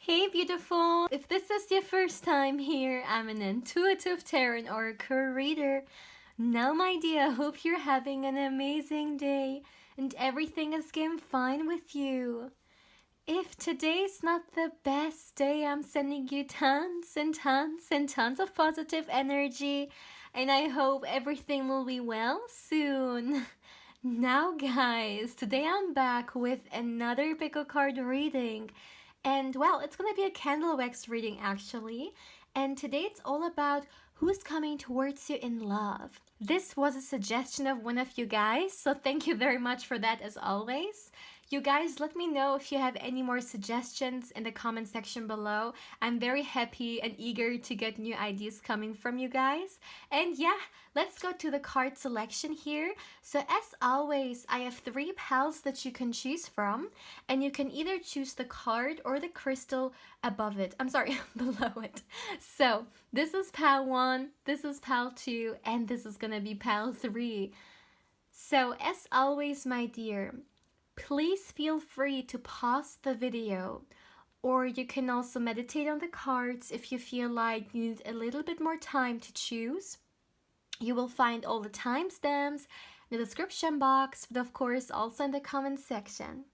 Hey beautiful! If this is your first time here, I'm an intuitive tarot oracle reader. Now my dear, I hope you're having an amazing day and everything is going fine with you. If today's not the best day, I'm sending you tons and tons and tons of positive energy, and I hope everything will be well soon. Now guys, today I'm back with another pickle card reading. And well, it's gonna be a candle wax reading actually. And today it's all about who's coming towards you in love. This was a suggestion of one of you guys, so thank you very much for that as always. You guys, let me know if you have any more suggestions in the comment section below. I'm very happy and eager to get new ideas coming from you guys. And yeah, let's go to the card selection here. So as always, I have 3 piles that you can choose from, and you can either choose the card or the crystal above it. I'm sorry, below it. So this is pile 1, this is pile 2, and this is gonna be pile 3. So as always, my dear, please feel free to pause the video, or you can also meditate on the cards if you feel like you need a little bit more time to choose. You will find all the timestamps in the description box, but of course also in the comment section.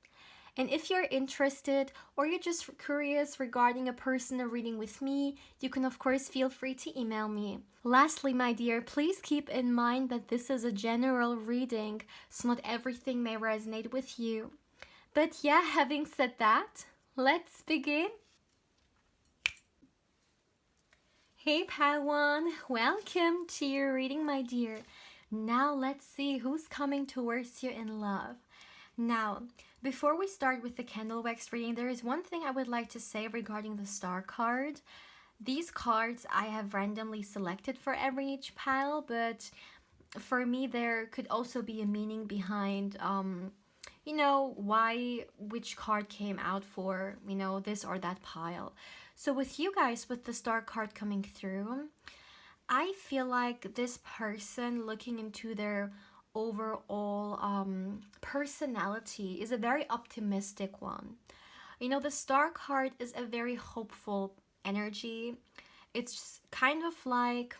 And if you're interested or you're just curious regarding a personal reading with me, you can of course feel free to email me. Lastly, my dear, please keep in mind that this is a general reading, so not everything may resonate with you. But yeah, having said that, let's begin. Hey Padawan, welcome to your reading, my dear. Now let's see who's coming towards you in love. Now, before we start with the candle wax reading, there is one thing I would like to say regarding the star card. These cards I have randomly selected for every each pile, but for me there could also be a meaning behind why which card came out for, this or that pile. So with you guys, with the star card coming through, I feel like this person, looking into their overall personality, is a very optimistic one. The star card is a very hopeful energy. It's kind of like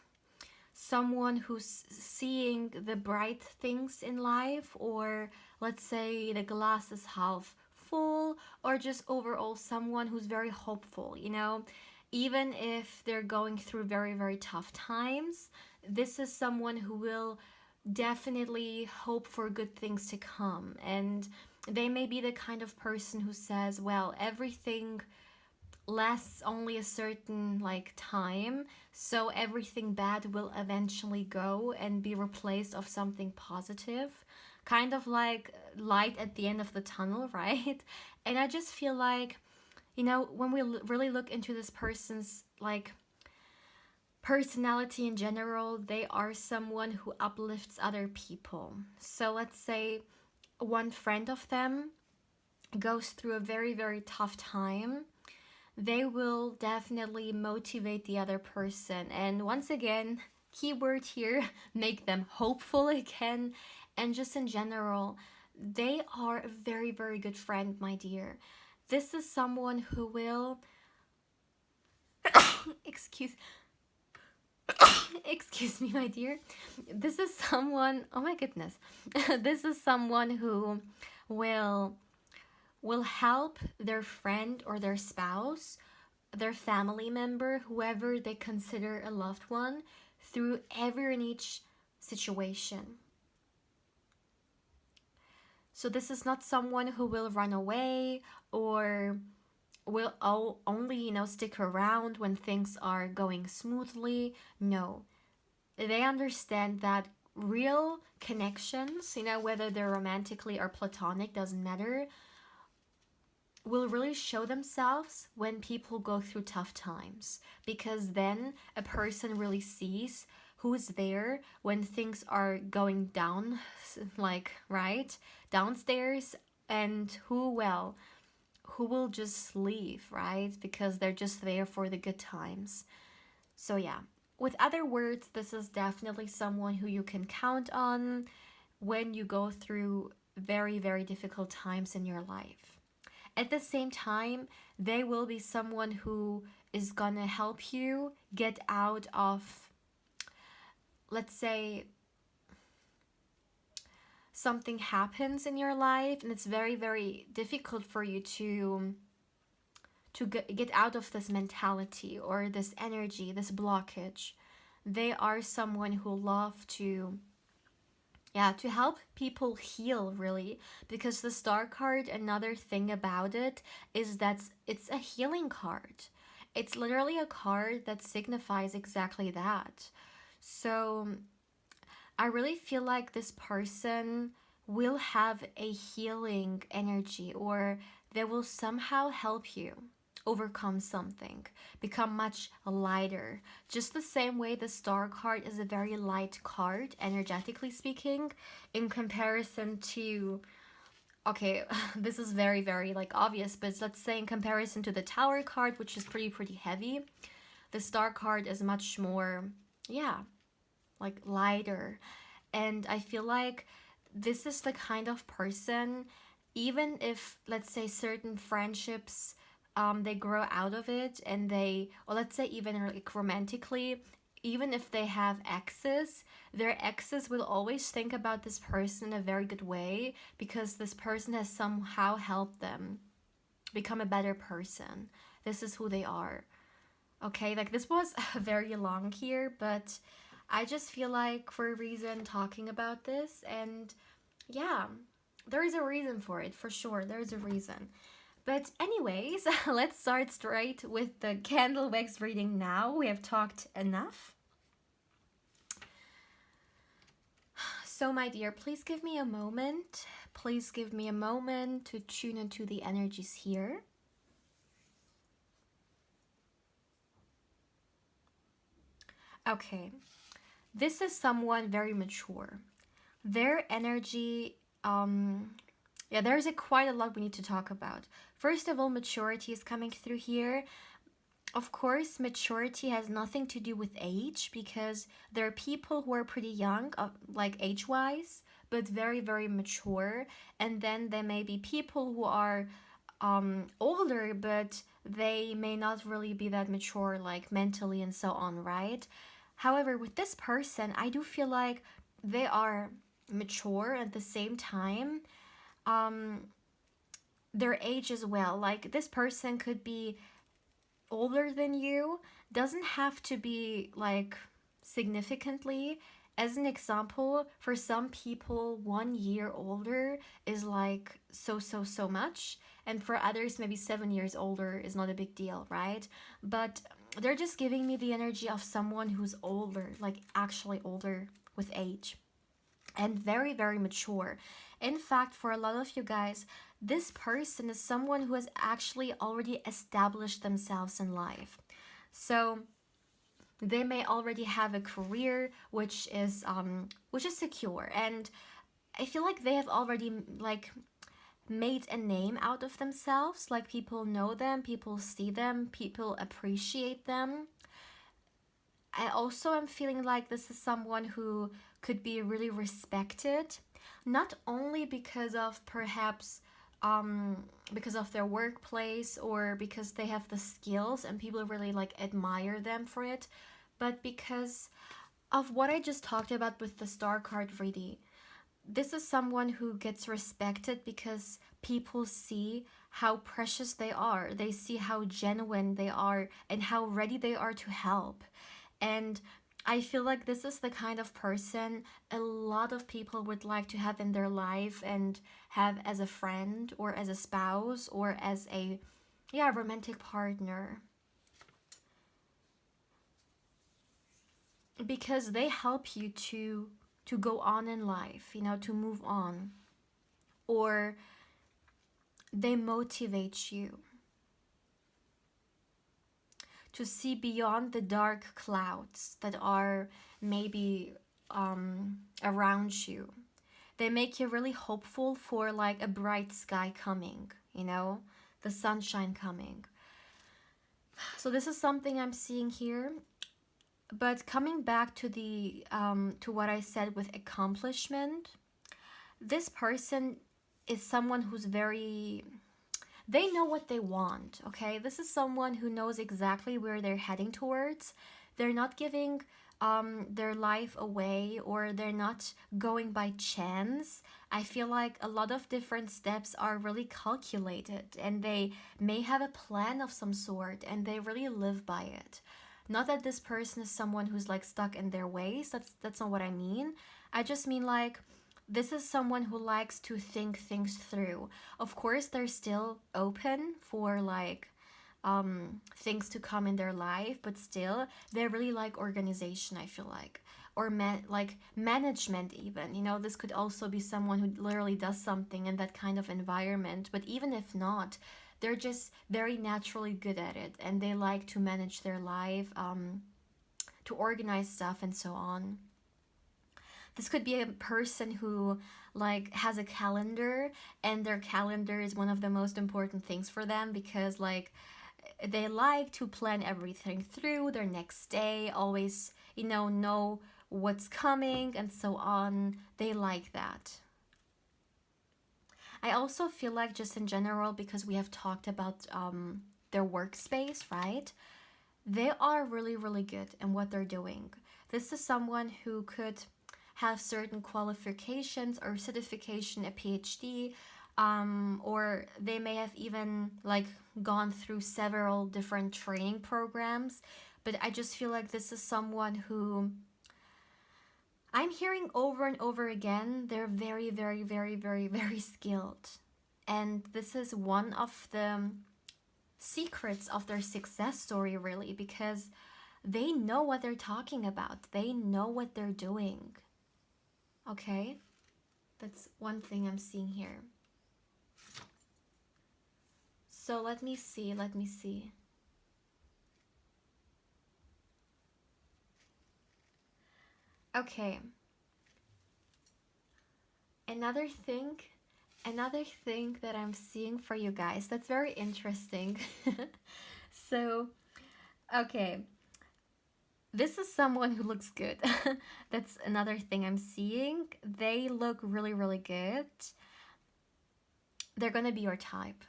someone who's seeing the bright things in life, or let's say the glass is half full, or just overall someone who's very hopeful, even if they're going through very, very tough times. This is someone who will definitely hope for good things to come, and they may be the kind of person who says, well, everything lasts only a certain time, so everything bad will eventually go and be replaced of something positive, kind of like light at the end of the tunnel, right? And I just feel like, when we really look into this person's personality in general, they are someone who uplifts other people. So let's say one friend of them goes through a very, very tough time, they will definitely motivate the other person. And once again, keyword here, make them hopeful again. And just in general, they are a very, very good friend, my dear. This is someone who will excuse me, my dear. This is someone, oh my goodness. This is someone who will help their friend or their spouse, their family member, whoever they consider a loved one, through every and each situation. So this is not someone who will run away or will only, stick around when things are going smoothly. No. They understand that real connections, whether they're romantically or platonic, doesn't matter, will really show themselves when people go through tough times, because then a person really sees who's there when things are going down, downstairs, and who will just leave, right? Because they're just there for the good times. So yeah, with other words, this is definitely someone who you can count on when you go through very, very difficult times in your life. at the same time, they will be someone who is gonna help you get out of, let's say, something happens in your life and it's very, very difficult for you to get out of this mentality or this energy, this blockage. They are someone who love to, yeah, to help people heal, really, because the star card, another thing about it is that it's a healing card. It's literally a card that signifies exactly that. So I really feel like this person will have a healing energy, or they will somehow help you overcome something, become much lighter. Just the same way the star card is a very light card, energetically speaking, in comparison to, okay, this is very, very like obvious, but let's say in comparison to the tower card, which is pretty heavy, the star card is much more, yeah, like lighter. And I feel like this is the kind of person, even if, let's say, certain friendships, they grow out of it and they, or let's say even like romantically, even if they have exes, their exes will always think about this person in a very good way because this person has somehow helped them become a better person. This is who they are. Okay, like this was very long here, but I just feel like for a reason talking about this, and yeah, there is a reason for it, for sure. There's a reason. But, anyways, let's start straight with the candle wax reading now. We have talked enough. So, my dear, please give me a moment. Please give me a moment to tune into the energies here. Okay, this is someone very mature. Their energy, yeah, there's quite a lot we need to talk about. First of all, maturity is coming through here. Of course, maturity has nothing to do with age because there are people who are pretty young, like age wise, but very, very mature. And then there may be people who are older, but they may not really be that mature, like mentally and so on, right? However, with this person, I do feel like they are mature at the same time. Um, their age as well. Like this person could be older than you, doesn't have to be like significantly. As an example, for some people 1 year older is like so much, and for others maybe 7 years older is not a big deal, right? But they're just giving me the energy of someone who's older, like actually older with age, and very, very mature. In fact, for a lot of you guys, this person is someone who has actually already established themselves in life. So they may already have a career which is secure, and I feel like they have already like made a name out of themselves. Like people know them, people see them, people appreciate them. I also am feeling like this is someone who could be really respected, not only because of perhaps because of their workplace or because they have the skills and people really like admire them for it, but because of what I just talked about with the star card reading. This is someone who gets respected because people see how precious they are. They see how genuine they are and how ready they are to help. And I feel like this is the kind of person a lot of people would like to have in their life and have as a friend or as a spouse or as a, yeah, romantic partner. Because they help you to go on in life, to move on, or they motivate you to see beyond the dark clouds that are maybe around you. They make you really hopeful for like a bright sky coming, the sunshine coming. So this is something I'm seeing here. But coming back to the to what I said with accomplishment, this person is someone who's very they know what they want, okay? This is someone who knows exactly where they're heading towards. They're not giving their life away, or they're not going by chance. I feel like a lot of different steps are really calculated, and they may have a plan of some sort and they really live by it. Not that this person is someone who's like stuck in their ways. That's not what I mean. I just mean like this is someone who likes to think things through. Of course, they're still open for like things to come in their life, but still they really like organization, I feel like, or like management even. You know, this could also be someone who literally does something in that kind of environment, but even if not, they're just very naturally good at it, and they like to manage their life, to organize stuff and so on. This could be a person who like has a calendar, and their calendar is one of the most important things for them, because like they like to plan everything through their next day, always, know what's coming and so on. They like that. I also feel like, just in general, because we have talked about their workspace, right? They are really, really good in what they're doing. This is someone who could have certain qualifications or certification, a PhD, or they may have even like gone through several different training programs. But I just feel like this is someone who I'm hearing over and over again, they're very, very, very, very, very skilled. And this is one of the secrets of their success story, really, because they know what they're talking about, they know what they're doing. Okay? That's one thing I'm seeing here. So let me see, let me see. Okay. Another thing, another thing that I'm seeing for you guys that's very interesting. So, okay. This is someone who looks good. That's another thing I'm seeing. They look really, really good. They're gonna be your type.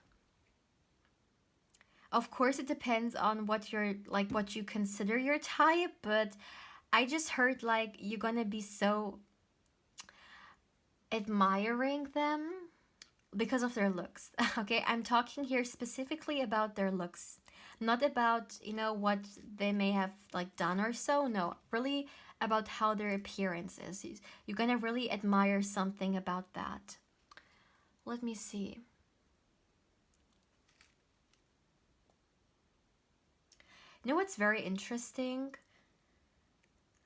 Of course, it depends on what you're like, what you consider your type, but I just heard like you're gonna be so admiring them because of their looks. Okay, I'm talking here specifically about their looks, not about, what they may have like done or so. No, really about how their appearance is. You're gonna really admire something about that. Let me see. You know what's very interesting?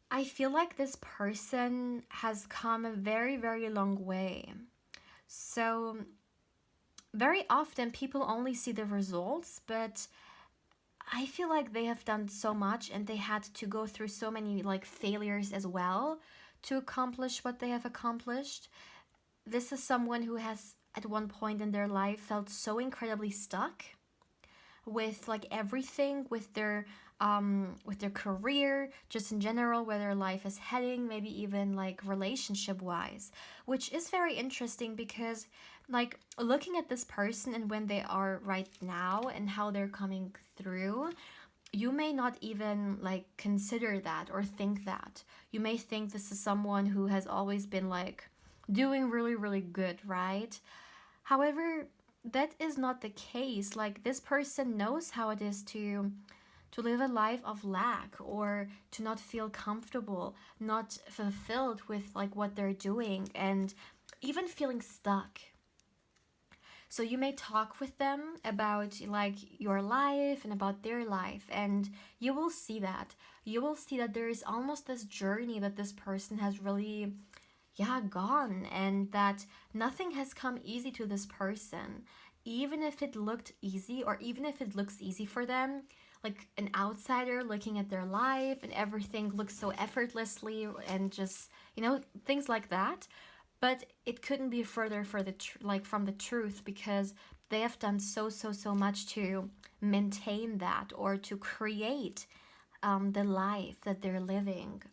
I feel like this person has come a very, very long way. So, very often people only see the results, but I feel like they have done so much, and they had to go through so many like failures as well to accomplish what they have accomplished. This is someone who has at one point in their life felt so incredibly stuck with like everything, with their career, just in general, where their life is heading, maybe even like relationship wise, which is very interesting because like looking at this person and when they are right now and how they're coming through, you may not even like consider that or think that. You may think this is someone who has always been like doing really, really good, right? However, that is not the case. Like this person knows how it is to live a life of lack, or to not feel comfortable, not fulfilled with like what they're doing, and even feeling stuck. So you may talk with them about like your life and about their life, and you will see that. You will see that there is almost this journey that this person has really, yeah, gone, and that nothing has come easy to this person. Even if it looked easy, or even if it looks easy for them, like an outsider looking at their life and everything looks so effortlessly, and just, things like that. But it couldn't be further for like from the truth, because they have done so, so, so much to maintain that, or to create the life that they're living.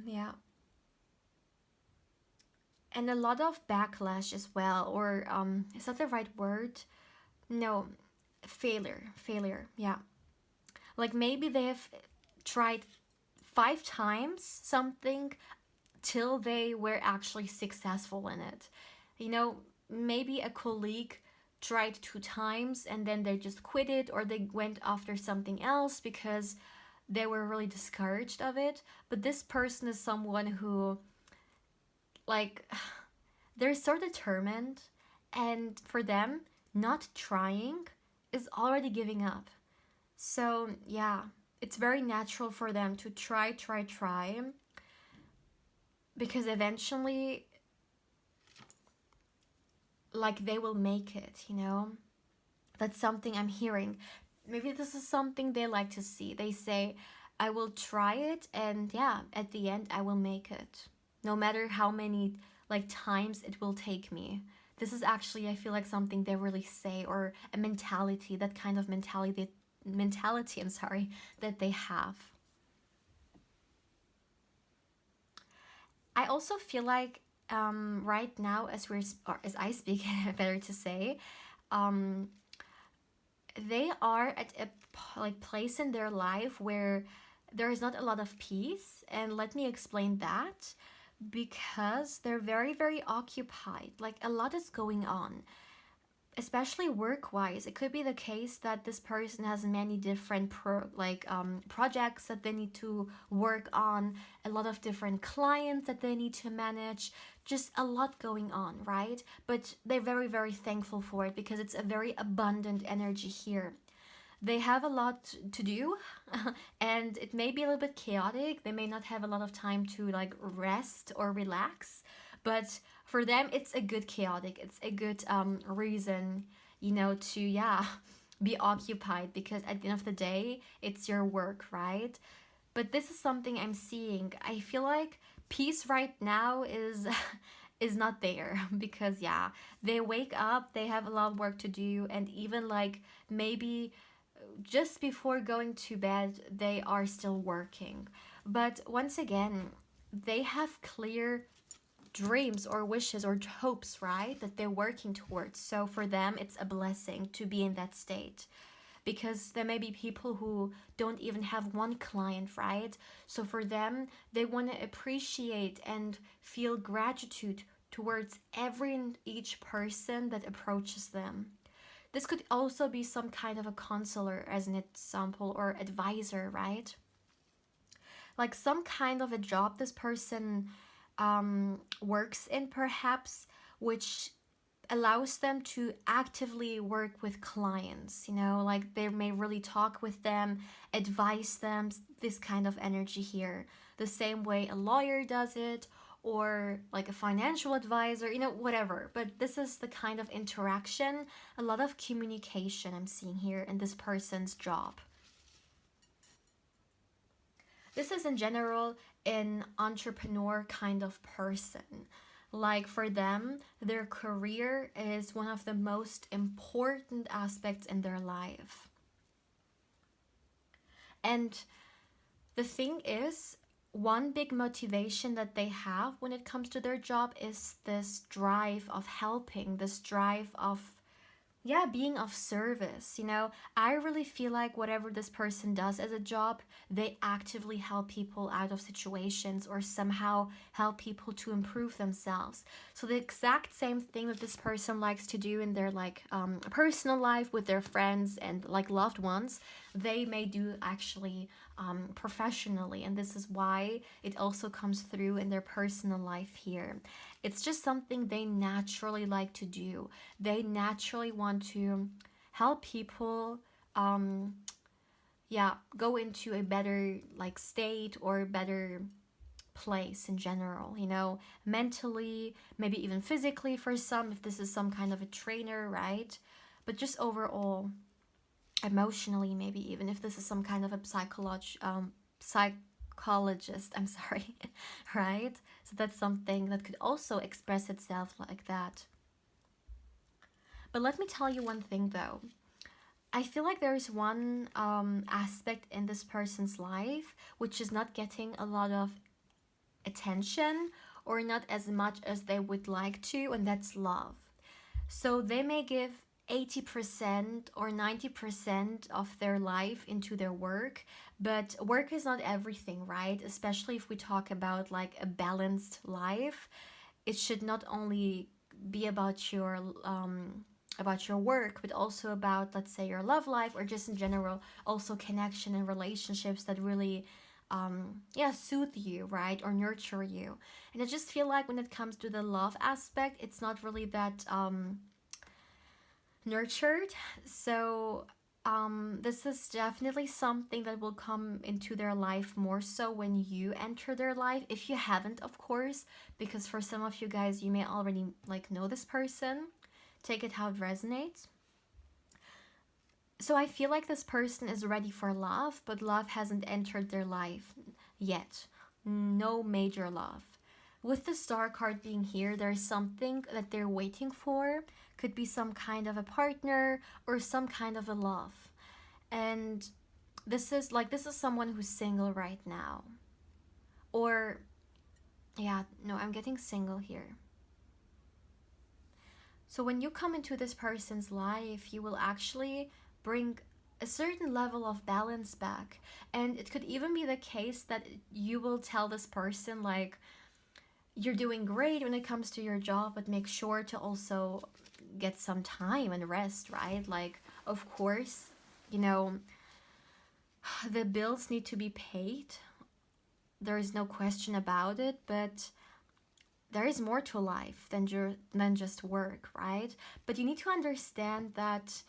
Yeah. and a lot of backlash as well, or is that the right word? No, failure, yeah. Like maybe they have tried 5 times something till they were actually successful in it. You know, maybe a colleague tried 2 times and then they just quit it, or they went after something else because they were really discouraged of it. But this person is someone who, like, they're so determined, and for them, not trying is already giving up. So, yeah, it's very natural for them to try, because eventually, like, they will make it, you know? That's something I'm hearing. Maybe this is something they like to see. They say, I will try it, and yeah, at the end, I will make it. No matter how many, like, times it will take me. This is actually, I feel like, something they really say, or a mentality, that kind of mentality, I'm sorry, that they have. I also feel like right now, or as I speak, better to say, um, they are at a like place in their life where there is not a lot of peace, and let me explain that. Because they're very, very occupied, like a lot is going on, especially work wise. It could be the case that this person has many different projects that they need to work on, a lot of different clients that they need to manage, just a lot going on, right? But they're very, very thankful for it because it's a very abundant energy here. They have a lot to do, and it may be a little bit chaotic. They may not have a lot of time to like rest or relax, but for them it's a good chaotic, it's a good reason, you know, to, yeah, be occupied, because at the end of the day it's your work, right? But this is something I'm seeing. I feel like peace right now is is not there because, yeah, they wake up, they have a lot of work to do, and even like maybe just before going to bed, they are still working. But once again, they have clear dreams or wishes or hopes, right? That they're working towards. So for them, it's a blessing to be in that state. Because there may be people who don't even have one client, right? So for them, they want to appreciate and feel gratitude towards every and each person that approaches them. This could also be some kind of a counselor, as an example, or advisor, right? Like some kind of a job this person works in, perhaps, which allows them to actively work with clients, you know, like they may really talk with them, advise them, this kind of energy here. The same way a lawyer does it, or like a financial advisor, you know, whatever. But this is the kind of interaction, a lot of communication I'm seeing here in this person's job. This is in general an entrepreneur kind of person. Like for them, their career is one of the most important aspects in their life. And the thing is, one big motivation that they have when it comes to their job is this drive of helping, this drive of, yeah, being of service. You know, I really feel like whatever this person does as a job, they actively help people out of situations, or somehow help people to improve themselves. So the exact same thing that this person likes to do in their like personal life with their friends and like loved ones, they may do actually professionally, and this is why it also comes through in their personal life here. It's just something they naturally like to do. They naturally want to help people, um, yeah, go into a better like state or better place in general, you know, mentally, maybe even physically for some, if this is some kind of a trainer, right? But just overall, emotionally, maybe even if this is some kind of a psychologist, I'm sorry, right? So that's something that could also express itself like that. But let me tell you one thing though. I feel like there is one aspect in this person's life which is not getting a lot of attention, or not as much as they would like to, and that's love. So they may give 80% or 90% of their life into their work, but work is not everything, right? Especially if we talk about like a balanced life. It should not only be about your work, but also about, let's say, your love life, or just in general also connection and relationships that really soothe you, right, or nurture you. And I just feel like when it comes to the love aspect, it's not really that nurtured. So this is definitely something that will come into their life more so when you enter their life, if you haven't, of course, because for some of you guys, you may already like know this person. Take it how it resonates. So I feel like this person is ready for love, but love hasn't entered their life yet. No major love. With the star card being here, there's something that they're waiting for. Could be some kind of a partner or some kind of a love. And this is someone who's single right now. Or yeah, no, I'm getting single here. So when you come into this person's life, you will actually bring a certain level of balance back. And it could even be the case that you will tell this person, like, you're doing great when it comes to your job, but make sure to also get some time and rest, right? Like, of course, you know, the bills need to be paid. There is no question about it, but there is more to life than just work, right? But you need to understand that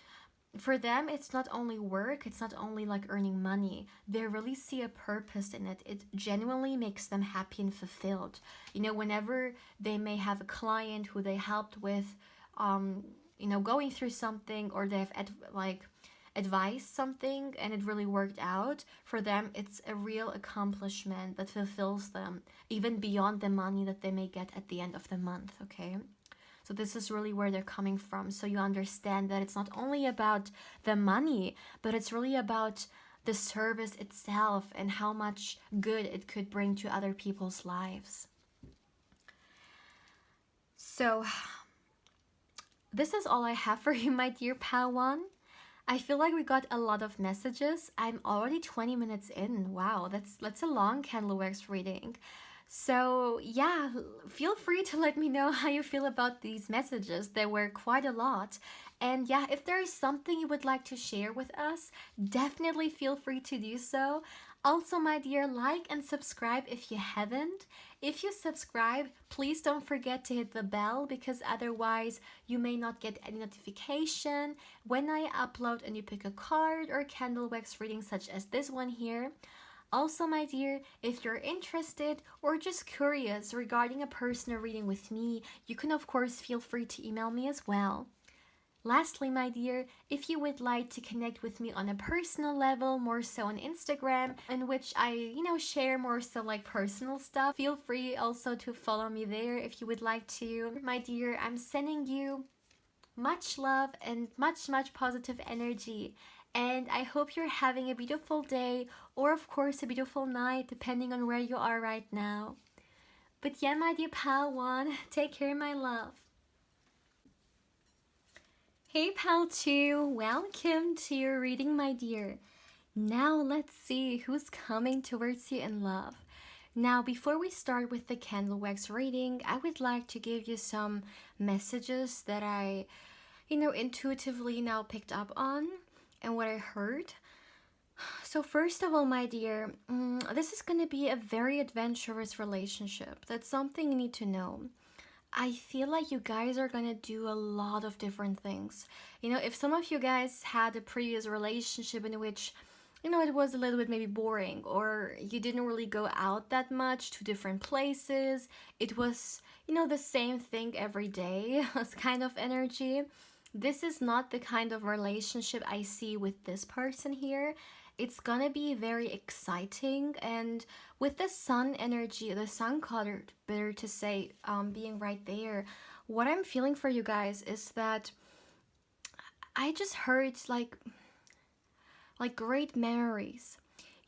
for them, it's not only work, it's not only like earning money. They really see a purpose in it. It genuinely makes them happy and fulfilled. You know, whenever they may have a client who they helped with, going through something, or they've advised something and it really worked out, for them, it's a real accomplishment that fulfills them, even beyond the money that they may get at the end of the month, okay? So this is really where they're coming from. So you understand that it's not only about the money, but it's really about the service itself and how much good it could bring to other people's lives. So this is all I have for you, my dear Pawan. I feel like we got a lot of messages. I'm already 20 minutes in. Wow, that's a long candle wax reading. So yeah, feel free to let me know how you feel about these messages. There were quite a lot. And yeah, if there is something you would like to share with us, definitely feel free to do so. Also, my dear, like and subscribe if you haven't. If you subscribe, please don't forget to hit the bell, because otherwise you may not get any notification when I upload a new pick a card or candle wax reading such as this one here. Also, my dear, if you're interested or just curious regarding a personal reading with me, you can of course feel free to email me as well. Lastly, my dear, if you would like to connect with me on a personal level, more so on Instagram, in which I, share more so like personal stuff, feel free also to follow me there if you would like to. My dear, I'm sending you much love and much, much positive energy. And I hope you're having a beautiful day, or of course a beautiful night, depending on where you are right now. But yeah, my dear pal one, take care, my love. Hey pal 2, welcome to your reading, my dear. Now let's see who's coming towards you in love. Now, before we start with the candle wax reading, I would like to give you some messages that I, intuitively now picked up on and what I heard. So first of all, my dear, this is going to be a very adventurous relationship. That's something you need to know. I feel like you guys are gonna do a lot of different things. If some of you guys had a previous relationship in which, it was a little bit maybe boring, or you didn't really go out that much to different places, it was, the same thing every day, this kind of energy. This is not the kind of relationship I see with this person here. It's gonna be very exciting, and with the sun energy, the sun card, better to say, being right there, what I'm feeling for you guys is that I just heard like great memories.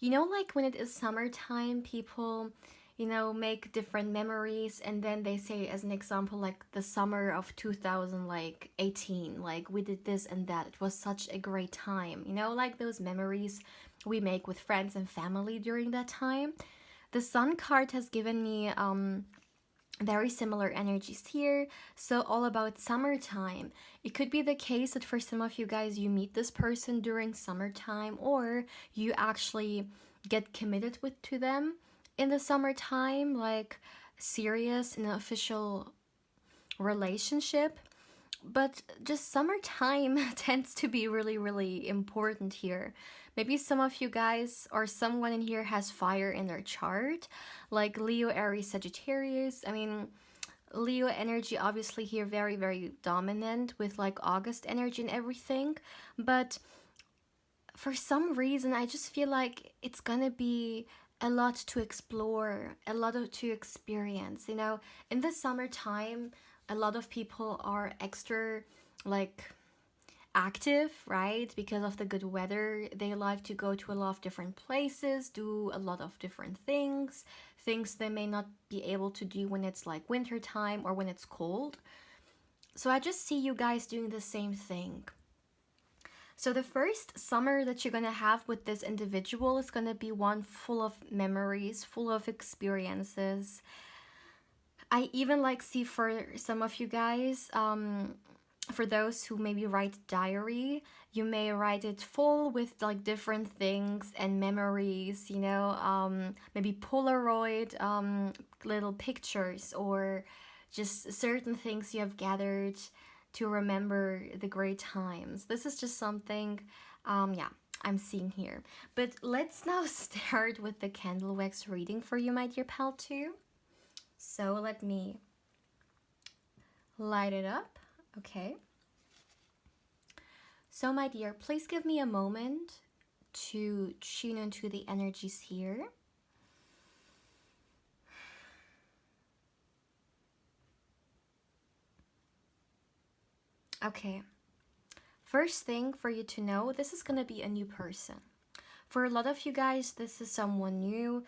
Like when it is summertime, people, make different memories, and then they say as an example like the summer of 2018, like we did this and that, it was such a great time, like those memories we make with friends and family during that time. The sun card has given me very similar energies here. So all about summertime. It could be the case that for some of you guys you meet this person during summertime, or you actually get committed to them in the summertime, like serious in an official relationship. But just summertime tends to be really, really important here. Maybe some of you guys or someone in here has fire in their chart, like Leo, Aries, Sagittarius. I mean, Leo energy obviously here very, very dominant with like August energy and everything. But for some reason, I just feel like it's gonna be a lot to explore, a lot to experience. In the summertime, a lot of people are extra like active, right? Because of the good weather, they like to go to a lot of different places, do a lot of different things they may not be able to do when it's like winter time or when it's cold. So I just see you guys doing the same thing. So the first summer that you're gonna have with this individual is gonna be one full of memories, full of experiences. I even like see for some of you guys, for those who maybe write diary, you may write it full with like different things and memories, maybe Polaroid little pictures, or just certain things you have gathered to remember the great times. This is just something, yeah, I'm seeing here. But let's now start with the candle wax reading for you, my dear pal, too. So let me light it up. Okay. So my dear, please give me a moment to tune into the energies here. Okay. First thing for you to know, this is going to be a new person. For a lot of you guys, this is someone new,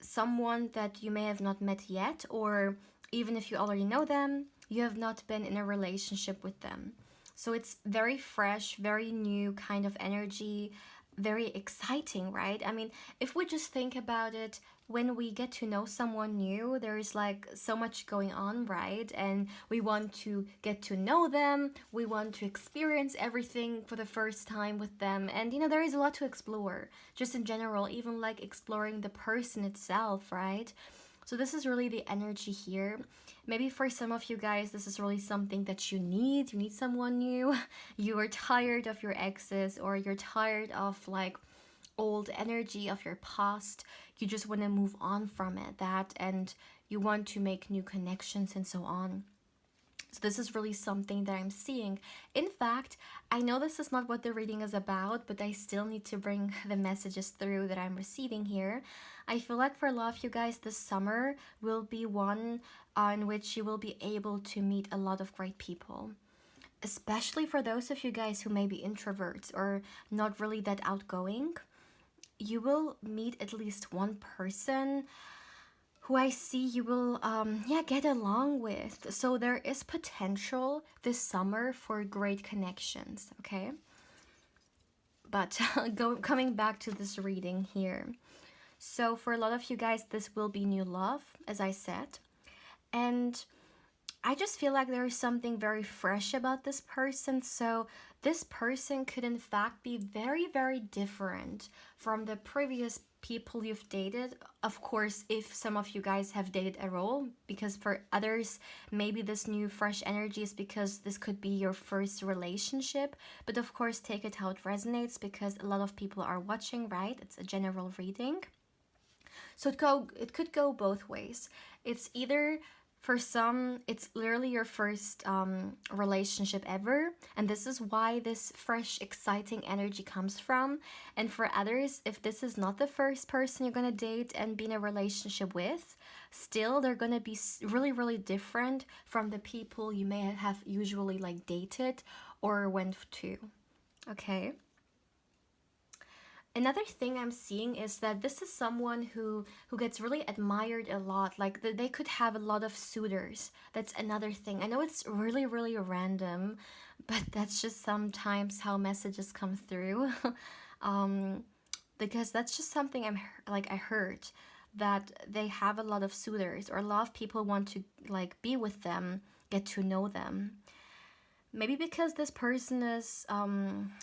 someone that you may have not met yet, or even if you already know them, you have not been in a relationship with them. So it's very fresh, very new kind of energy, very exciting, right? I mean, if we just think about it, when we get to know someone new, there is like so much going on, right? And we want to get to know them, we want to experience everything for the first time with them. And there is a lot to explore, just in general, even like exploring the person itself, right? So this is really the energy here. Maybe for some of you guys, this is really something that you need. You need someone new. You are tired of your exes, or you're tired of like old energy of your past. You just want to move on from it, and you want to make new connections and so on. So this is really something that I'm seeing. In fact, I know this is not what the reading is about, but I still need to bring the messages through that I'm receiving here. I feel like for a lot of you guys, this summer will be one in which you will be able to meet a lot of great people. Especially for those of you guys who may be introverts or not really that outgoing. You will meet at least one person who I see you will get along with. So there is potential this summer for great connections, okay? But coming back to this reading here. So for a lot of you guys, this will be new love, as I said. And I just feel like there is something very fresh about this person. So this person could in fact be very, very different from the previous people you've dated. Of course, if some of you guys have dated a role, because for others, maybe this new fresh energy is because this could be your first relationship. But of course, take it how it resonates, because a lot of people are watching, right? It's a general reading. So it could go both ways. It's either, for some, it's literally your first relationship ever, and this is why this fresh, exciting energy comes from. And for others, if this is not the first person you're gonna date and be in a relationship with, still they're gonna be really, really different from the people you may have usually like dated or went to. Okay. Another thing I'm seeing is that this is someone who gets really admired a lot. Like they could have a lot of suitors. That's another thing. I know it's really really random, but that's just sometimes how messages come through. um, because that's just something I heard that they have a lot of suitors, or a lot of people want to like be with them, get to know them. Maybe because this person is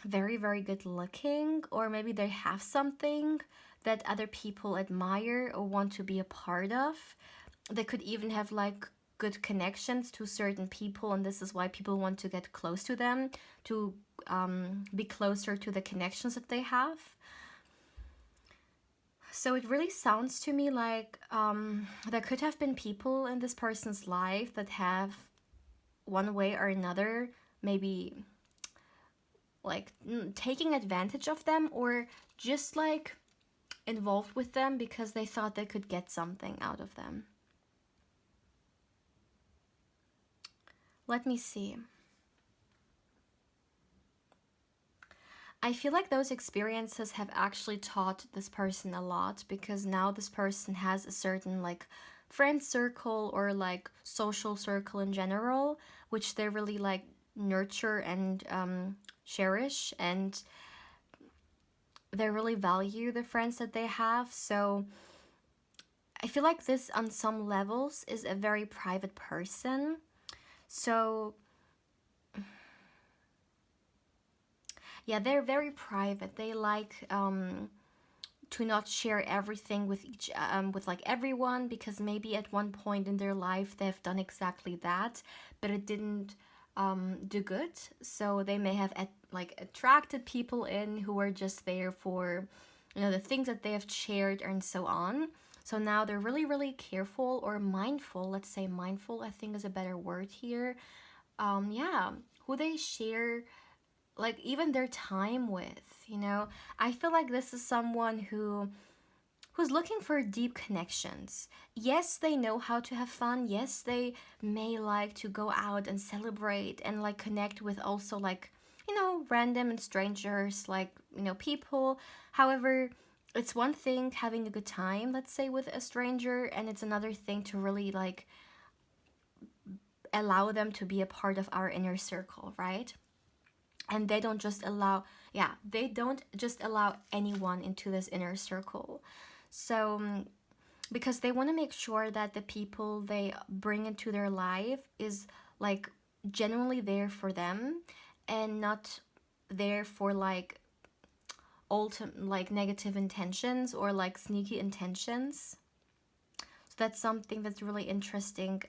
very, very good looking, or maybe they have something that other people admire or want to be a part of. They could even have like good connections to certain people, and this is why people want to get close to them, to be closer to the connections that they have. So it really sounds to me like there could have been people in this person's life that have, one way or another, maybe like taking advantage of them, or just like involved with them because they thought they could get something out of them. Let me see. I feel like those experiences have actually taught this person a lot, because now this person has a certain like friend circle or like social circle in general, which they really like nurture and cherish, and they really value the friends that they have. So I feel like this, on some levels, is a very private person. So, yeah, they're very private. They like to not share everything with with like everyone, because maybe at one point in their life they've done exactly that, but it didn't do good. So they may have like attracted people in who were just there for, the things that they have shared and so on. So now they're really really careful, or mindful. Let's say mindful, I think, is a better word here. Yeah, who they share, like even their time with. I feel like this is someone who's looking for deep connections. Yes, they know how to have fun. Yes, they may like to go out and celebrate and like connect with also like, random and strangers, like, people. However, it's one thing having a good time, let's say, with a stranger, and it's another thing to really like allow them to be a part of our inner circle, right? And they don't just allow anyone into this inner circle. So because they want to make sure that the people they bring into their life is like genuinely there for them, and not there for like ultimate like negative intentions or like sneaky intentions. So that's something that's really interesting.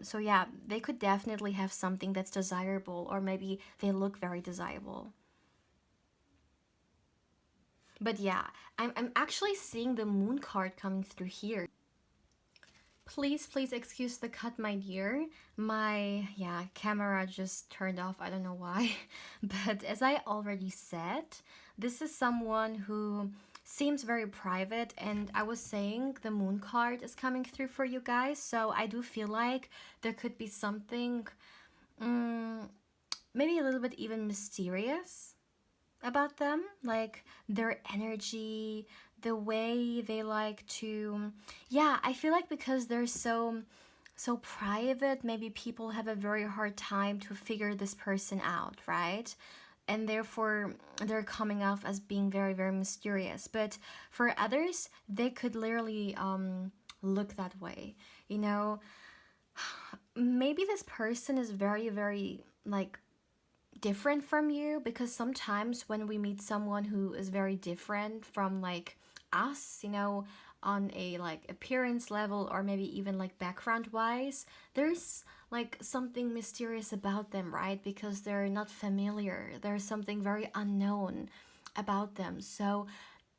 So yeah, they could definitely have something that's desirable, or maybe they look very desirable. But yeah, I'm actually seeing the moon card coming through here. Please, please excuse the cut, my dear. My, yeah, camera just turned off. I don't know why. But as I already said, this is someone who seems very private, and I was saying the moon card is coming through for you guys. So I do feel like there could be something, maybe a little bit even mysterious about them, like their energy, the way they like to. Yeah, I feel like because they're so private, maybe people have a very hard time to figure this person out, right? And therefore they're coming off as being very very mysterious. But for others, they could literally look that way, you know. Maybe this person is very very like different from you, because sometimes when we meet someone who is very different from like us, on a like appearance level, or maybe even like background wise, there's like something mysterious about them, right? Because they're not familiar, there's something very unknown about them. So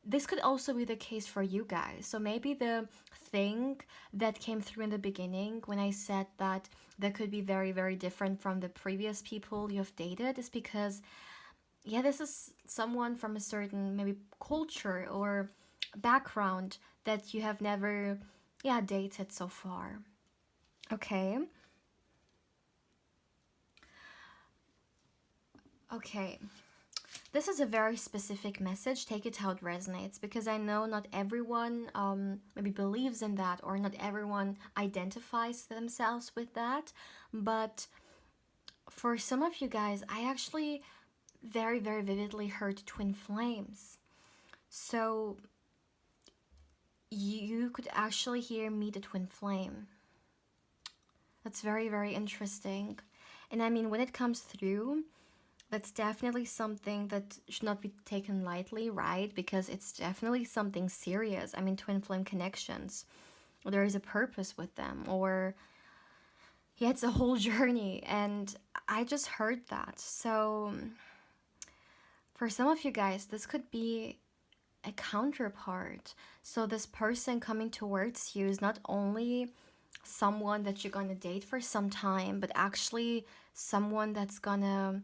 this could also be the case for you guys. So maybe the thing that came through in the beginning when I said that that could be very, very different from the previous people you have dated is because, yeah, this is someone from a certain maybe culture or background that you have never, yeah, dated so far. Okay. Okay. This is a very specific message. Take it how it resonates, because I know not everyone maybe believes in that, or not everyone identifies themselves with that. But for some of you guys, I actually very, very vividly heard twin flames. So you could actually hear meet a twin flame. That's very, very interesting. And I mean, when it comes through, that's definitely something that should not be taken lightly, right? Because it's definitely something serious. I mean, twin flame connections, there is a purpose with them, or yeah, it's a whole journey. And I just heard that. So for some of you guys, this could be a counterpart. So this person coming towards you is not only someone that you're gonna date for some time, but actually someone that's gonna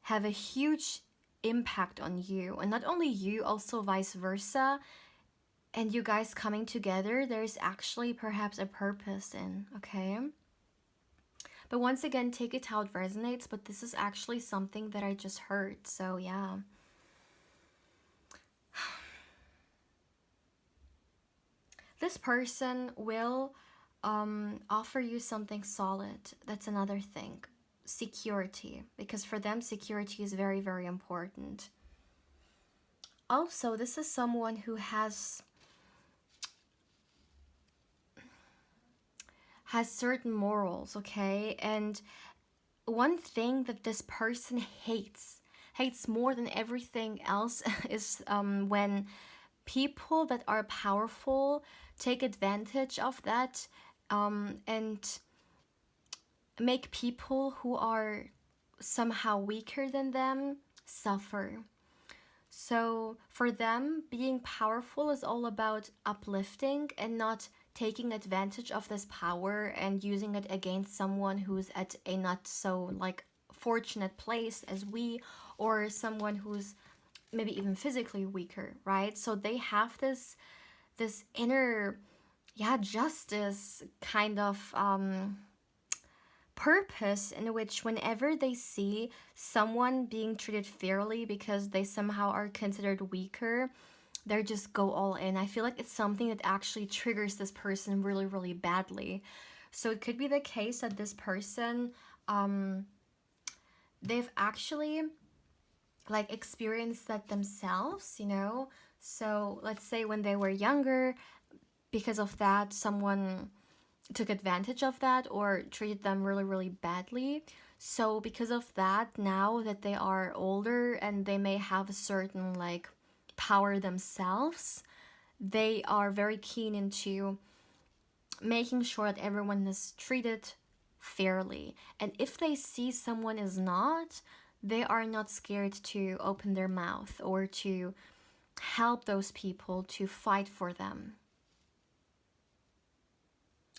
have a huge impact on you. And not only you, also vice versa. And you guys coming together, there's actually perhaps a purpose in, okay? But once again, take it how it resonates, but this is actually something that I just heard. So yeah. This person will offer you something solid. That's another thing. Security, because for them, security is very, very important. Also, this is someone who has certain morals, okay? And one thing that this person hates more than everything else is when people that are powerful take advantage of that and make people who are somehow weaker than them suffer. So for them, being powerful is all about uplifting and not taking advantage of this power and using it against someone who's at a not so like fortunate place as we, or someone who's maybe even physically weaker, right? So they have this inner justice kind of purpose, in which whenever they see someone being treated fairly because they somehow are considered weaker, they just go all in. I feel like it's something that actually triggers this person really, really badly. So it could be the case that this person, they've actually like experienced that themselves, you know? So let's say when they were younger, because of that, someone took advantage of that or treated them really, really badly. So because of that, now that they are older and they may have a certain like power themselves, they are very keen into making sure that everyone is treated fairly. And if they see someone is not, they are not scared to open their mouth or to help those people, to fight for them.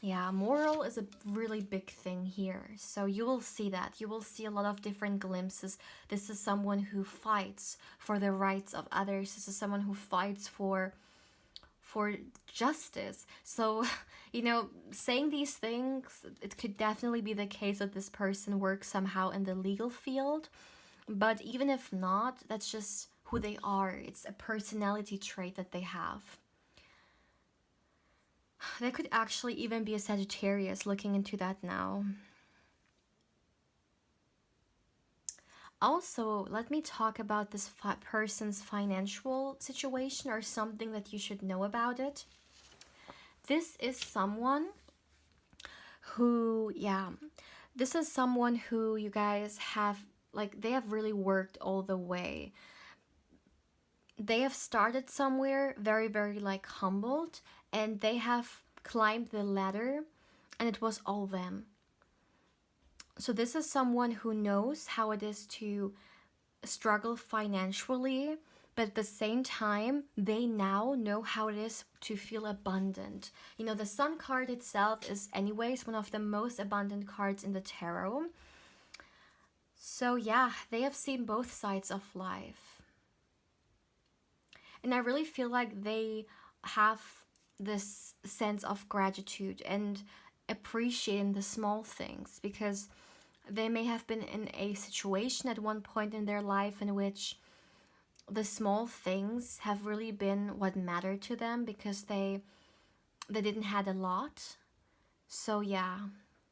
Yeah, moral is a really big thing here. So you will see that. You will see a lot of different glimpses. This is someone who fights for the rights of others. This is someone who fights for justice. So, you know, saying these things, it could definitely be the case that this person works somehow in the legal field. But even if not, that's just who they are. It's a personality trait that they have. There could actually even be a Sagittarius, looking into that now. Also, let me talk about this person's financial situation, or something that you should know about it. This is someone who, this is someone who you guys have, like, they have really worked all the way. They have started somewhere very, very like humbled, and they have climbed the ladder, and it was all them. So this is someone who knows how it is to struggle financially, but at the same time, they now know how it is to feel abundant. You know, the Sun card itself is anyways one of the most abundant cards in the tarot. So yeah, they have seen both sides of life. And I really feel like they have this sense of gratitude and appreciating the small things, because They may have been in a situation at one point in their life in which the small things have really been what mattered to them because they didn't had a lot. So yeah,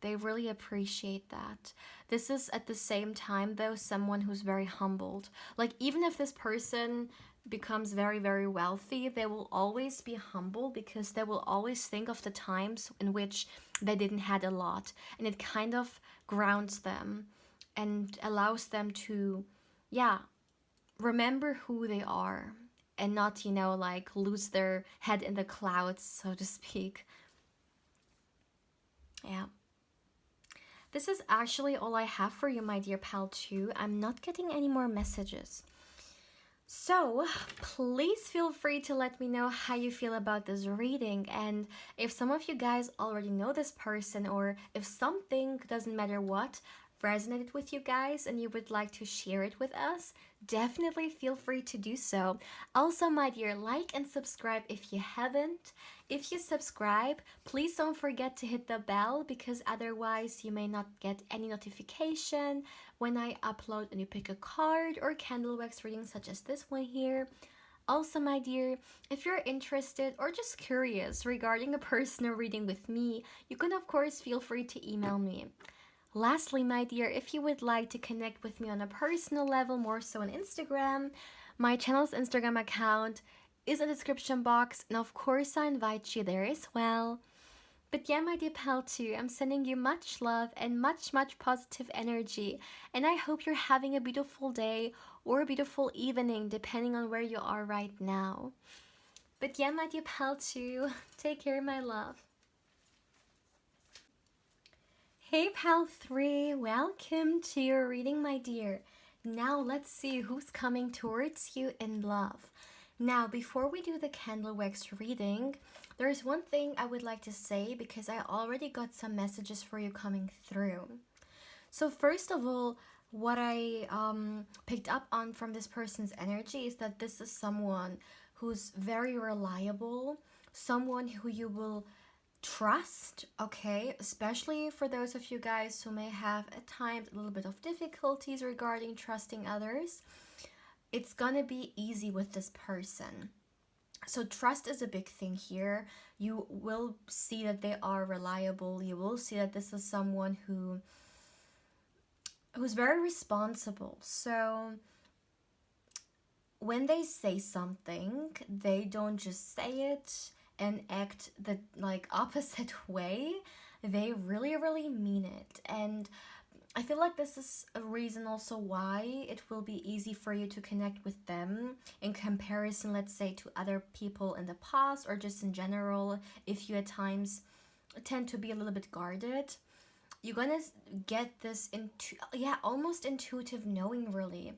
they really appreciate that. This is at the same time though someone who's very humbled. Like even if this person becomes very very wealthy, they will always be humble because they will always think of the times in which they didn't had a lot, and it kind of grounds them and allows them to, yeah, remember who they are and not, like lose their head in the clouds, so to speak. Yeah. This is actually all I have for you, my dear pal, too. I'm not getting any more messages. So, please feel free to let me know how you feel about this reading, and if some of you guys already know this person, or if something, doesn't matter what, resonated with you guys and you would like to share it with us, definitely feel free to do so. Also, my dear, like and subscribe if you haven't. If you subscribe, please don't forget to hit the bell because otherwise you may not get any notification when I upload a new pick a card or candle wax reading such as this one here. Also, my dear, if you're interested or just curious regarding a personal reading with me, you can of course feel free to email me. Lastly, my dear, if you would like to connect with me on a personal level, more so on Instagram, my channel's Instagram account is in the description box, and of course I invite you there as well. But yeah, my dear pal, too, I'm sending you much love and much, much positive energy. And I hope you're having a beautiful day or a beautiful evening, depending on where you are right now. But yeah, my dear pal, too, take care, my love. Hey, pal 3, welcome to your reading, my dear. Now let's see who's coming towards you in love. Now, before we do the candle wax reading, there's one thing I would like to say because I already got some messages for you coming through. So first of all, what I picked up on from this person's energy is that this is someone who's very reliable, someone who you will trust, okay? Especially for those of you guys who may have at times a little bit of difficulties regarding trusting others. It's gonna be easy with this person. So trust is a big thing here. You will see that they are reliable. You will see that this is someone who's very responsible. So when they say something, they don't just say it and act the like opposite way. They really really mean it, and I feel like this is a reason also why it will be easy for you to connect with them in comparison, let's say, to other people in the past or just in general. If you at times tend to be a little bit guarded, you're gonna get this into, yeah, almost intuitive knowing, really,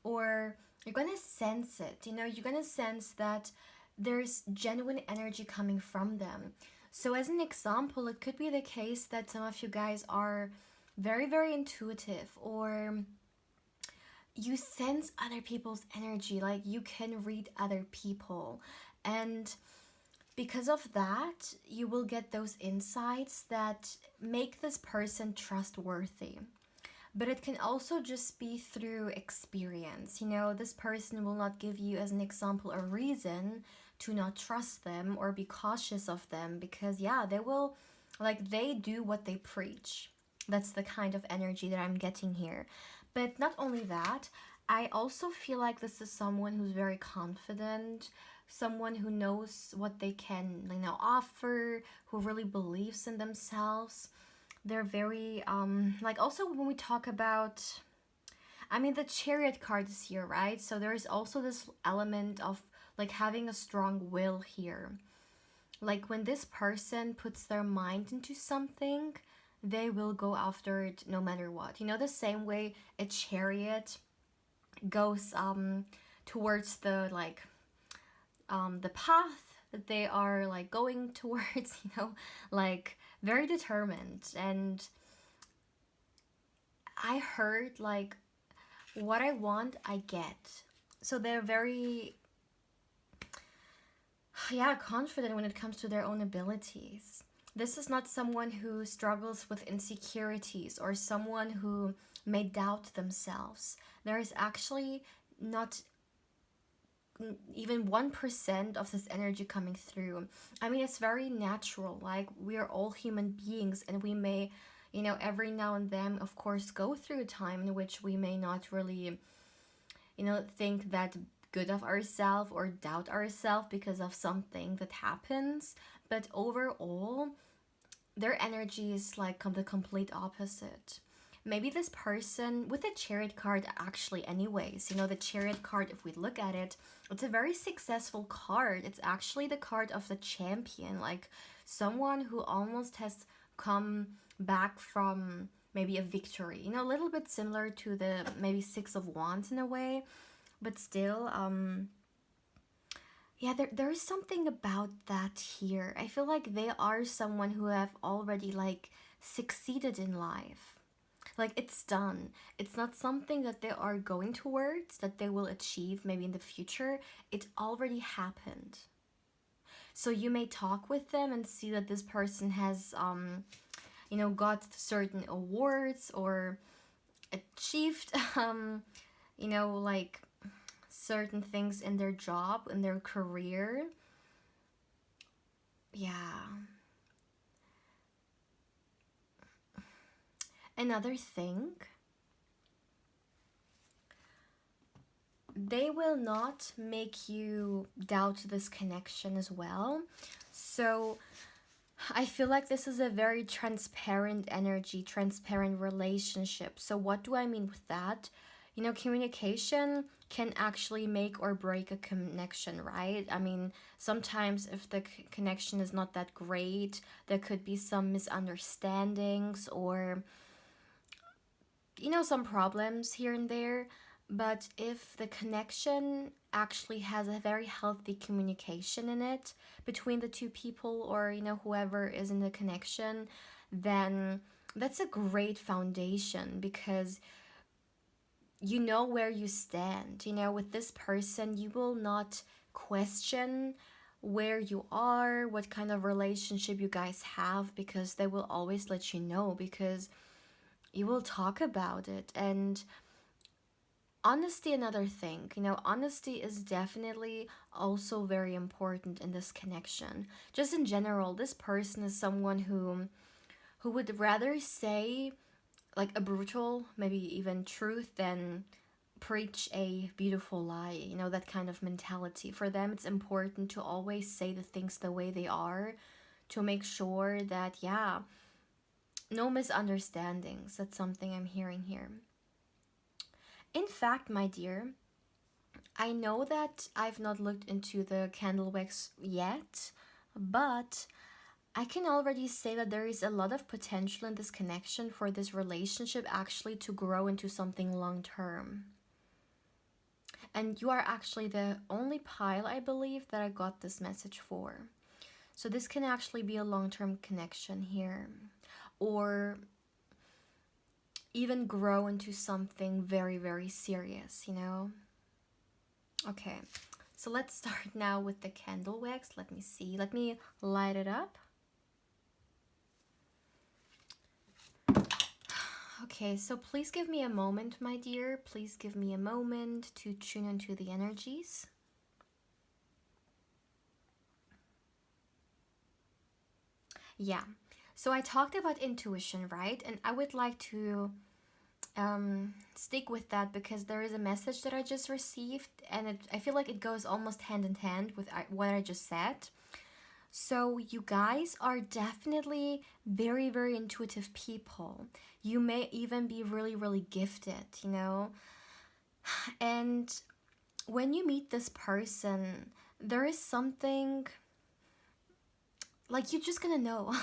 or you're gonna sense it. You're gonna sense that there's genuine energy coming from them. So as an example, it could be the case that some of you guys are very very intuitive, or you sense other people's energy, like you can read other people, and because of that you will get those insights that make this person trustworthy. But it can also just be through experience. This person will not give you, as an example, a reason to not trust them or be cautious of them, because yeah, they will, like, they do what they preach. That's the kind of energy that I'm getting here. But not only that, I also feel like this is someone who's very confident, someone who knows what they can, offer, who really believes in themselves. They're very, like, also when we talk about, the Chariot card is here, right? So there's also this element of, like, having a strong will here. Like, when this person puts their mind into something, they will go after it no matter what. The same way a chariot goes towards the, like, the path that they are, like, going towards, like, very determined. And I heard, like, what I want I get. So they're very, yeah, confident when it comes to their own abilities. This is not someone who struggles with insecurities or someone who may doubt themselves. There is actually not even 1% of this energy coming through. I mean, it's very natural. Like, we are all human beings, and we may, every now and then, of course, go through a time in which we may not really, think that good of ourselves or doubt ourselves because of something that happens. But overall, their energy is like the complete opposite. Maybe this person with the chariot card, actually, anyways, the chariot card, if we look at it, it's a very successful card. It's actually the card of the champion, like someone who almost has come back from maybe a victory, a little bit similar to the maybe Six of Wands in a way, but still, yeah, there is something about that here. I feel like they are someone who have already like succeeded in life. Like, it's done. It's not something that they are going towards, that they will achieve maybe in the future. It already happened. So you may talk with them and see that this person has got certain awards or achieved like certain things in their job, in their career. Yeah. Another thing, they will not make you doubt this connection as well. So I feel like this is a very transparent energy, transparent relationship. So what do I mean with that? Communication can actually make or break a connection, right? I mean, sometimes if the connection is not that great, there could be some misunderstandings or some problems here and there. But if the connection actually has a very healthy communication in it between the two people, or whoever is in the connection, then that's a great foundation, because you know where you stand. With this person, you will not question where you are, what kind of relationship you guys have, because they will always let you know, because you will talk about it. And honesty, another thing, honesty is definitely also very important in this connection. Just in general, this person is someone who would rather say like a brutal, maybe even truth, than preach a beautiful lie. That kind of mentality. For them, it's important to always say the things the way they are, to make sure that, yeah, no misunderstandings. That's something I'm hearing here. In fact, my dear, I know that I've not looked into the candle wax yet, but I can already say that there is a lot of potential in this connection for this relationship actually to grow into something long term. And you are actually the only pile, I believe, that I got this message for. So this can actually be a long-term connection here, or even grow into something very, very serious, Okay, so let's start now with the candle wax. Let me see. Let me light it up. Okay, so please give me a moment, my dear. Please give me a moment to tune into the energies. Yeah, so I talked about intuition, right? And I would like to stick with that, because there is a message that I just received, and I feel like it goes almost hand in hand with what I just said. So you guys are definitely very, very intuitive people. You may even be really, really gifted, And when you meet this person, there is something like you're just gonna know.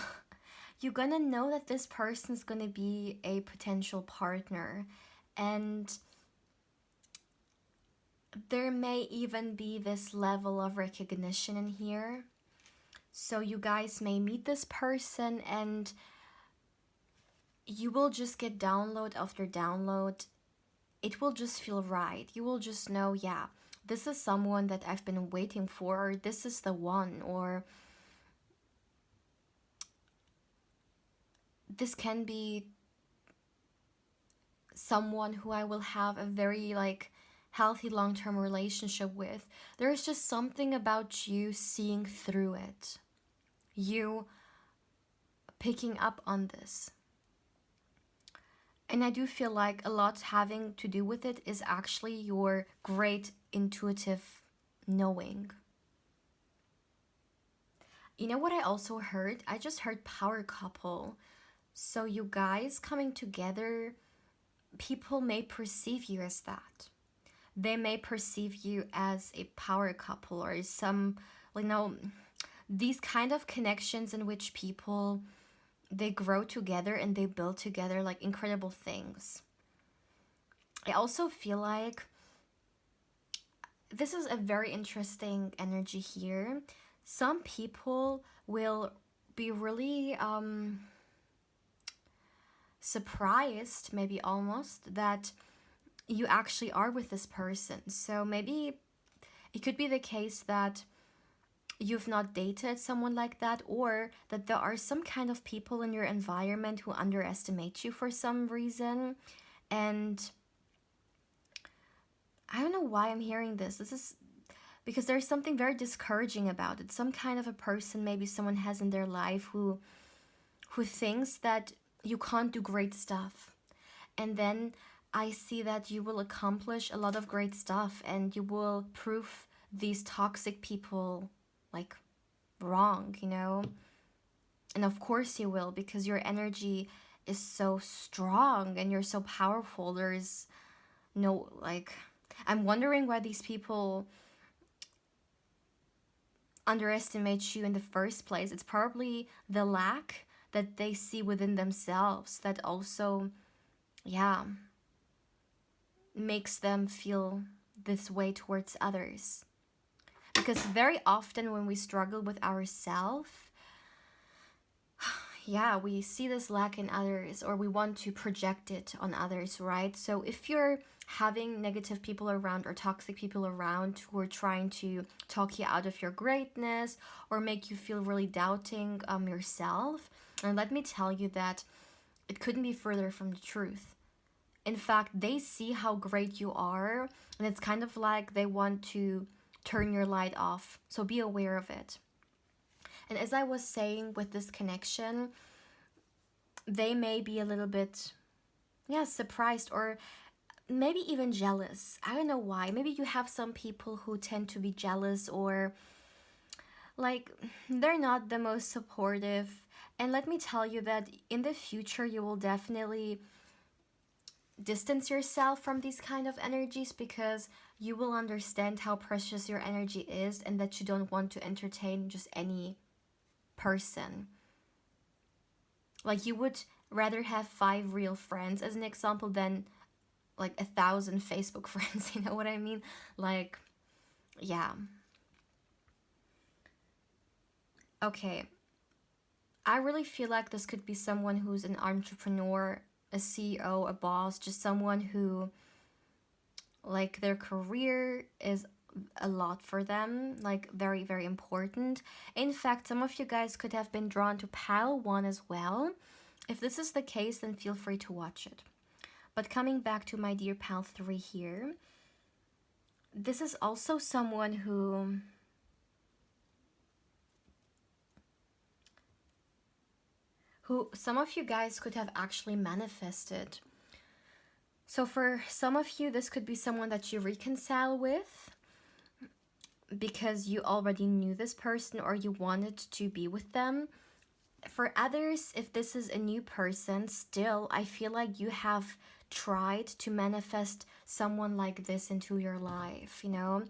You're gonna know that this person's gonna be a potential partner, and there may even be this level of recognition in here. So you guys may meet this person, and you will just get download after download. It will just feel right. You will just know, yeah, this is someone that I've been waiting for, or this is the one, or this can be someone who I will have a very like healthy long-term relationship with. There's just something about you seeing through it. You picking up on this. And I do feel like a lot having to do with it is actually your great intuitive knowing. You know what I also heard? I just heard power couple. So you guys coming together, people may perceive you as that. They may perceive you as a power couple or some, you know, these kind of connections in which people, they grow together and they build together like incredible things. I also feel like this is a very interesting energy here. Some people will be really surprised, maybe almost, that you actually are with this person. So maybe it could be the case that you've not dated someone like that, or that there are some kind of people in your environment who underestimate you for some reason. And I don't know why I'm hearing this. This is because there's something very discouraging about it. Some kind of a person maybe someone has in their life who thinks that you can't do great stuff. And then I see that you will accomplish a lot of great stuff and you will prove these toxic people like wrong, you know? And of course you will, because your energy is so strong and you're so powerful. There's no, like, I'm wondering why these people underestimate you in the first place. It's probably the lack that they see within themselves that also, yeah, makes them feel this way towards others. Because very often when we struggle with ourselves, yeah, we see this lack in others or we want to project it on others, right? So if you're having negative people around or toxic people around who are trying to talk you out of your greatness or make you feel really doubting yourself, and let me tell you that it couldn't be further from the truth. In fact, they see how great you are, and it's kind of like they want to turn your light off. So be aware of it. And as I was saying with this connection, they may be a little bit, yeah, surprised or maybe even jealous. I don't know why. Maybe you have some people who tend to be jealous or like they're not the most supportive. And let me tell you that in the future, you will definitely distance yourself from these kind of energies because you will understand how precious your energy is and that you don't want to entertain just any person. Like you would rather have 5 real friends as an example than like 1,000 Facebook friends, you know what I mean? Like, yeah. Okay. I really feel like this could be someone who's an entrepreneur, a CEO, a boss, just someone who, like, their career is a lot for them, like, very, very important. In fact, some of you guys could have been drawn to pile 1 as well. If this is the case, then feel free to watch it. But coming back to my dear pal 3 here, this is also someone who some of you guys could have actually manifested. So for some of you, this could be someone that you reconcile with because you already knew this person or you wanted to be with them. For others, if this is a new person, still, I feel like you have tried to manifest someone like this into your life, you know?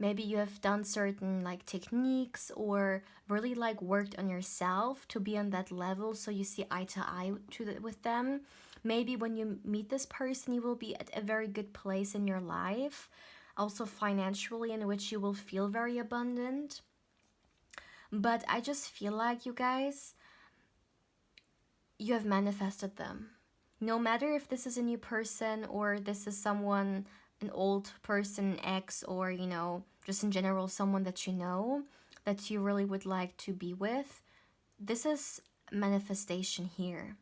Maybe you have done certain like techniques or really like worked on yourself to be on that level so you see eye to eye with them. Maybe when you meet this person, you will be at a very good place in your life, also financially, in which you will feel very abundant. But I just feel like you guys, you have manifested them. No matter if this is a new person or this is someone, an old person, ex, or, you know, just in general, someone that you know that you really would like to be with, this is manifestation here.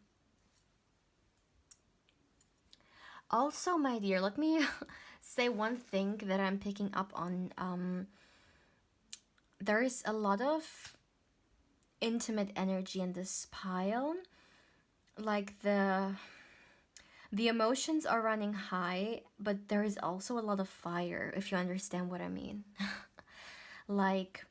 Also, my dear, let me say one thing that I'm picking up on. There is a lot of intimate energy in this pile. Like the emotions are running high, but there is also a lot of fire, if you understand what I mean. Like,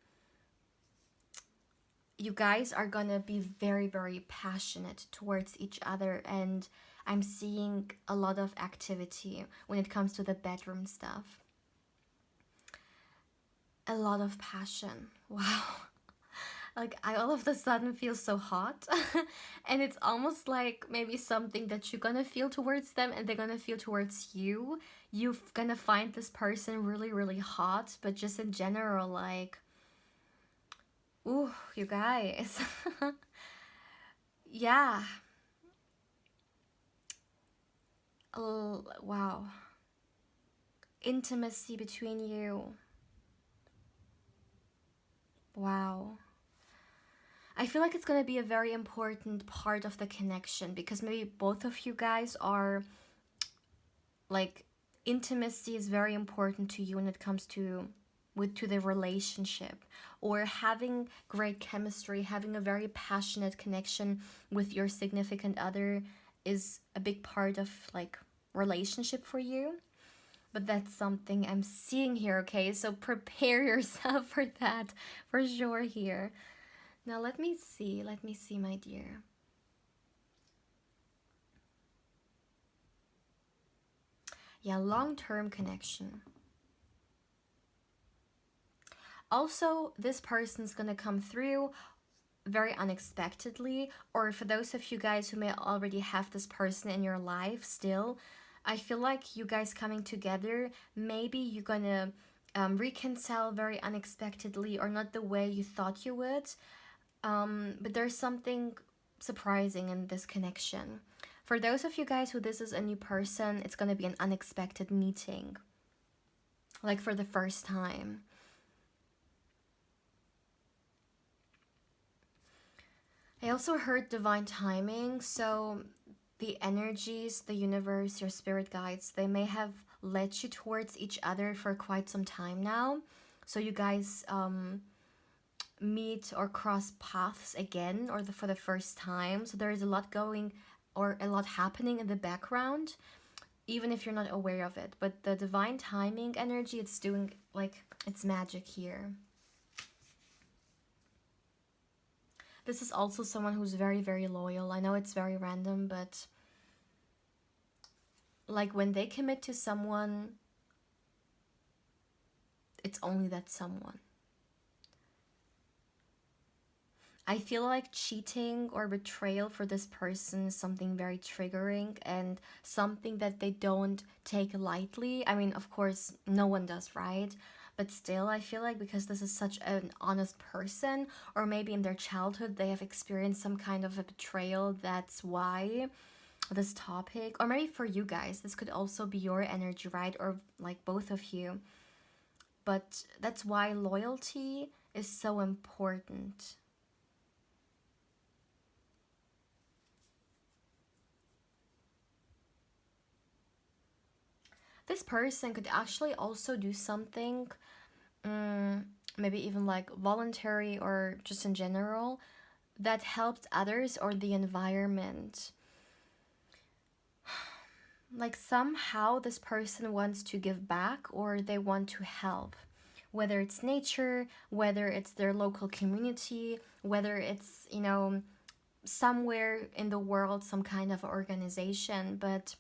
you guys are gonna be very, very passionate towards each other, and I'm seeing a lot of activity when it comes to the bedroom stuff. A lot of passion. Wow. Like, I all of a sudden feel so hot. And it's almost like maybe something that you're gonna feel towards them and they're gonna feel towards you. You're gonna find this person really, really hot, but just in general, like, ooh, you guys. Yeah. Wow. Intimacy between you. Wow. I feel like it's gonna be a very important part of the connection because maybe both of you guys are like, intimacy is very important to you when it comes to the relationship, or having great chemistry, having a very passionate connection with your significant other is a big part of like relationship for you. But that's something I'm seeing here, okay? So prepare yourself for that for sure here. Now let me see, my dear. Yeah, long-term connection. Also, this person's gonna come through very unexpectedly, or for those of you guys who may already have this person in your life still, I feel like you guys coming together, maybe you're gonna reconcile very unexpectedly or not the way you thought you would. But there's something surprising in this connection. For those of you guys who this is a new person, it's gonna be an unexpected meeting, like for the first time. I also heard divine timing, so the energies, the universe, your spirit guides, they may have led you towards each other for quite some time now. So you guys meet or cross paths again, or for the first time. So there is a lot going, or a lot happening in the background, even if you're not aware of it. But the divine timing energy, it's doing like, it's magic here. This is also someone who's very, very loyal. I know it's very random, but like, when they commit to someone, it's only that someone. I feel like cheating or betrayal for this person is something very triggering and something that they don't take lightly. I mean, of course, no one does, right? But still, I feel like because this is such an honest person, or maybe in their childhood they have experienced some kind of a betrayal, that's why this topic, or maybe for you guys, this could also be your energy, right? Or like both of you. But that's why loyalty is so important. This person could actually also do something, um, maybe even like voluntary or just in general, that helped others or the environment. Like, somehow this person wants to give back or they want to help. Whether it's nature, whether it's their local community, whether it's, somewhere in the world, some kind of organization. But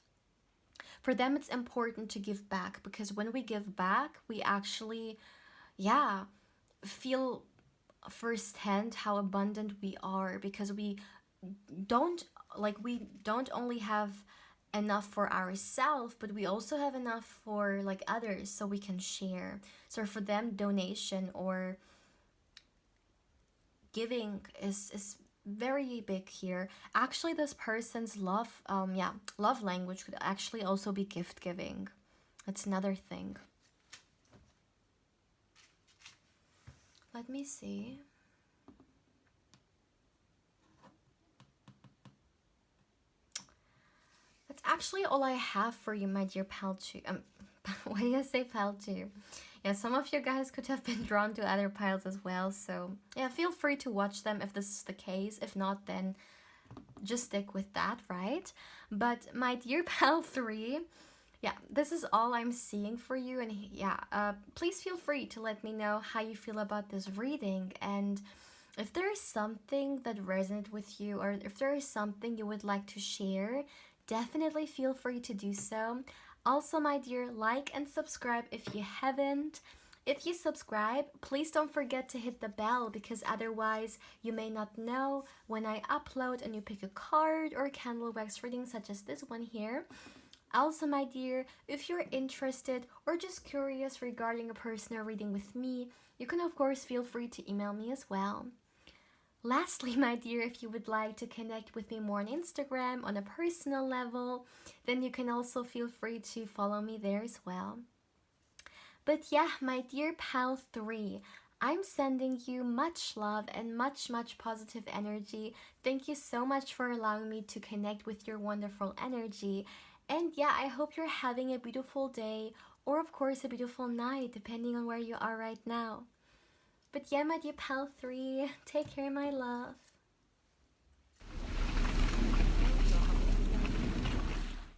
for them, it's important to give back because when we give back, we actually, yeah, feel firsthand how abundant we are, because don't we don't only have enough for ourselves, but we also have enough for like others, so we can share. So for them, donation or giving is very big here. Actually, this person's love language could actually also be gift giving. That's another thing. Let me see. That's actually all I have for you, my dear pal 2. Why did I say pal 2? Yeah, some of you guys could have been drawn to other piles as well, so yeah, feel free to watch them if this is the case. If not, then just stick with that, right? But my dear pal 3, yeah, this is all I'm seeing for you, and yeah, please feel free to let me know how you feel about this reading, and if there is something that resonated with you, or if there is something you would like to share, definitely feel free to do so. Also, my dear, like and subscribe if you haven't. If you subscribe, please don't forget to hit the bell, because otherwise you may not know when I upload a new pick a card or candle wax reading such as this one here. Also, my dear, if you're interested or just curious regarding a personal reading with me, you can of course feel free to email me as well. Lastly, my dear, if you would like to connect with me more on Instagram on a personal level, then you can also feel free to follow me there as well. But yeah, my dear pal 3, I'm sending you much love and much positive energy. Thank you so much for allowing me to connect with your wonderful energy. And yeah, I hope you're having a beautiful day, or of course a beautiful night, depending on where you are right now. But yeah, my dear pal 3, take care, my love.